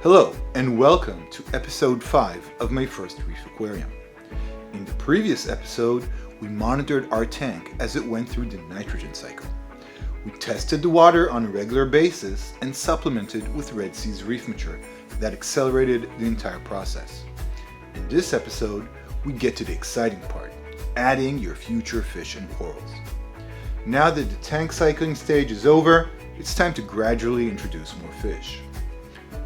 Hello and welcome to episode 5 of my first reef aquarium. In the previous episode, we monitored our tank as it went through the nitrogen cycle. We tested the water on a regular basis and supplemented with Red Sea's Reef Mature that accelerated the entire process. In this episode, we get to the exciting part, adding your future fish and corals. Now that the tank cycling stage is over, it's time to gradually introduce more fish.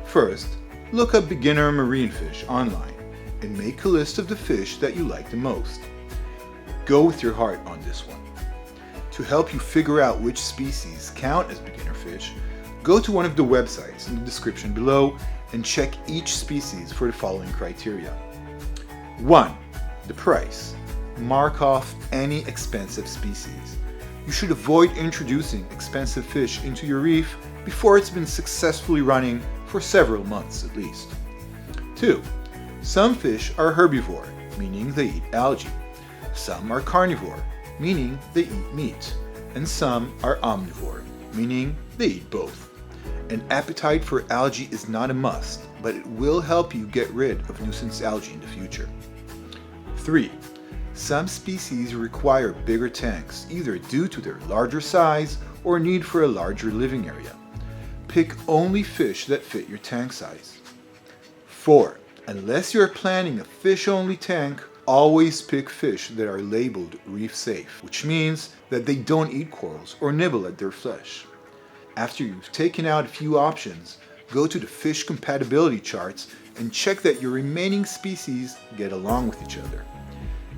First, look up beginner marine fish online and make a list of the fish that you like the most. Go with your heart on this one. To help you figure out which species count as beginner fish, go to one of the websites in the description below and check each species for the following criteria. 1. The price. Mark off any expensive species. You should avoid introducing expensive fish into your reef before it's been successfully running for several months at least. 2. Some fish are herbivore, meaning they eat algae. Some are carnivore, meaning they eat meat. And some are omnivore, meaning they eat both. An appetite for algae is not a must, but it will help you get rid of nuisance algae in the future. 3. Some species require bigger tanks, either due to their larger size or need for a larger living area. Pick only fish that fit your tank size. 4. Unless you're planning a fish-only tank, always pick fish that are labeled reef safe, which means that they don't eat corals or nibble at their flesh. After you've taken out a few options, go to the fish compatibility charts and check that your remaining species get along with each other.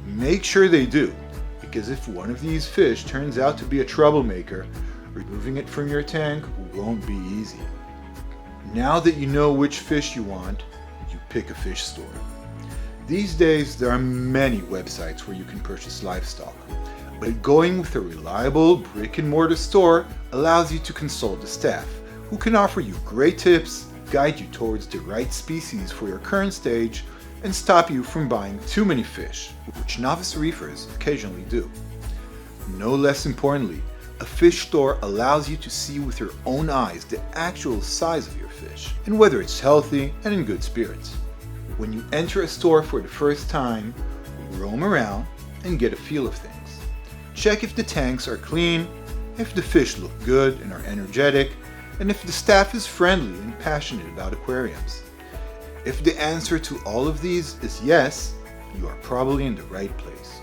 Make sure they do, because if one of these fish turns out to be a troublemaker, removing it from your tank won't be easy. Now that you know which fish you want, you pick a fish store. These days, there are many websites where you can purchase livestock, but going with a reliable brick-and-mortar store allows you to consult the staff, who can offer you great tips, guide you towards the right species for your current stage, and stop you from buying too many fish, which novice reefers occasionally do. No less importantly, a fish store allows you to see with your own eyes the actual size of your fish and whether it's healthy and in good spirits. When you enter a store for the first time, roam around and get a feel of things. Check if the tanks are clean, if the fish look good and are energetic, and if the staff is friendly and passionate about aquariums. If the answer to all of these is yes, you are probably in the right place.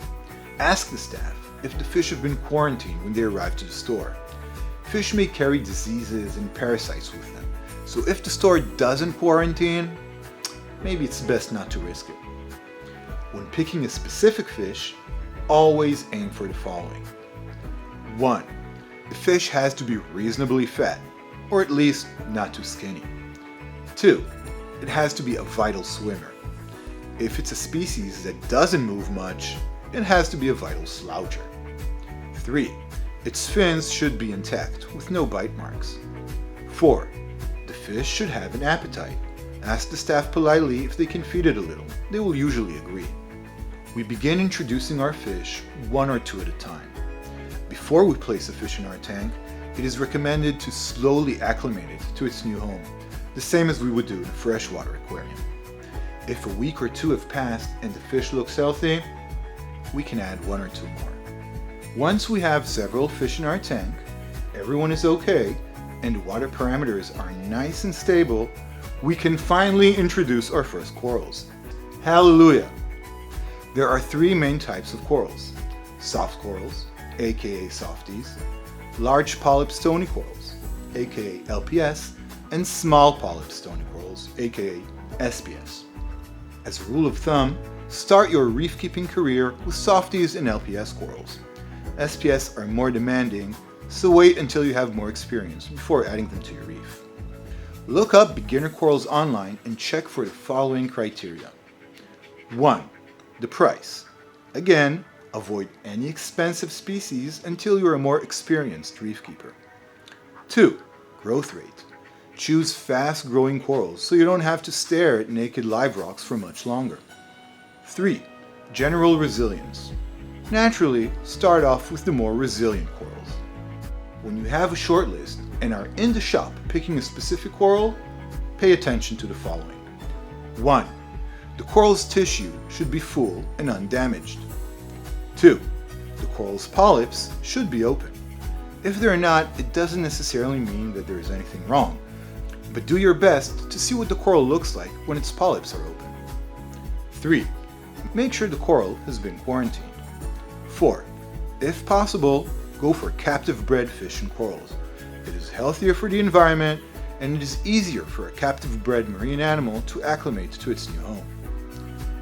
Ask the staff if the fish have been quarantined when they arrive to the store. Fish may carry diseases and parasites with them, so if the store doesn't quarantine, maybe it's best not to risk it. When picking a specific fish, always aim for the following. 1. The fish has to be reasonably fat, or at least not too skinny. 2. It has to be a vital swimmer. If it's a species that doesn't move much, it has to be a vital sloucher. 3. Its fins should be intact, with no bite marks. 4. The fish should have an appetite. Ask the staff politely if they can feed it a little. They will usually agree. We begin introducing our fish one or two at a time. Before we place a fish in our tank, it is recommended to slowly acclimate it to its new home, the same as we would do in a freshwater aquarium. If a week or two have passed and the fish looks healthy, we can add one or two more. Once we have several fish in our tank, everyone is okay, and the water parameters are nice and stable, we can finally introduce our first corals. Hallelujah! There are 3 main types of corals: soft corals, aka softies, large polyp stony corals, aka LPS, and small polyp stony corals, aka SPS. As a rule of thumb, start your reef keeping career with softies and LPS corals. SPS are more demanding, so wait until you have more experience before adding them to your reef. Look up beginner corals online and check for the following criteria. 1. The price. Again, avoid any expensive species until you're a more experienced reef keeper. 2. Growth rate. Choose fast-growing corals so you don't have to stare at naked live rocks for much longer. 3. General resilience. Naturally, start off with the more resilient corals. When you have a short list and are in the shop picking a specific coral, pay attention to the following. 1. The coral's tissue should be full and undamaged. 2. The coral's polyps should be open. If they're not, it doesn't necessarily mean that there is anything wrong, but do your best to see what the coral looks like when its polyps are open. 3. Make sure the coral has been quarantined. 4. If possible, go for captive bred fish and corals. It is healthier for the environment, and it is easier for a captive bred marine animal to acclimate to its new home.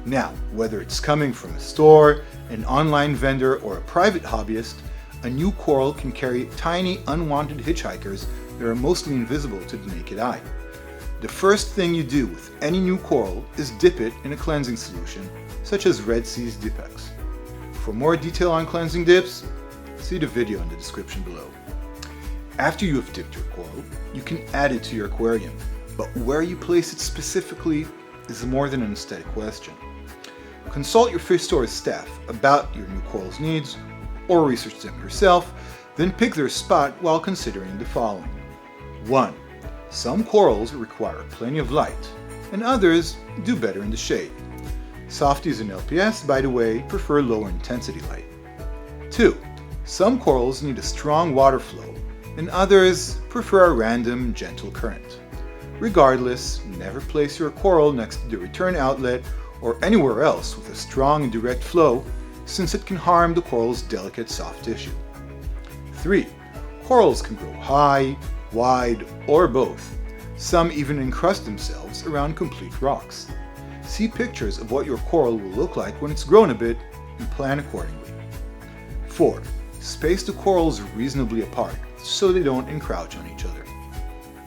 Now, whether it's coming from a store, an online vendor, or a private hobbyist, a new coral can carry tiny unwanted hitchhikers that are mostly invisible to the naked eye. The first thing you do with any new coral is dip it in a cleansing solution, such as Red Sea's Dip-X. For more detail on cleansing dips, see the video in the description below. After you have dipped your coral, you can add it to your aquarium, but where you place it specifically is more than an aesthetic question. Consult your fish store's staff about your new coral's needs, or research them yourself, then pick their spot while considering the following. 1. Some corals require plenty of light, and others do better in the shade. Softies and LPS, by the way, prefer lower intensity light. 2. Some corals need a strong water flow, and others prefer a random, gentle current. Regardless, never place your coral next to the return outlet or anywhere else with a strong and direct flow, since it can harm the coral's delicate soft tissue. 3. Corals can grow high, wide, or both. Some even encrust themselves around complete rocks. See pictures of what your coral will look like when it's grown a bit and plan accordingly. 4. Space the corals reasonably apart so they don't encroach on each other.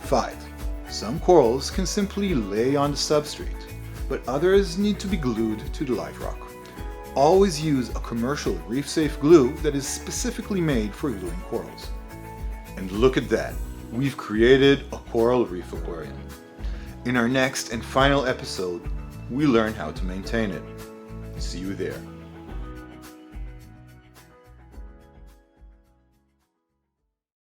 5. Some corals can simply lay on the substrate, but others need to be glued to the live rock. Always use a commercial reef-safe glue that is specifically made for gluing corals. And look at that, we've created a coral reef aquarium. In our next and final episode, we learn how to maintain it. See you there.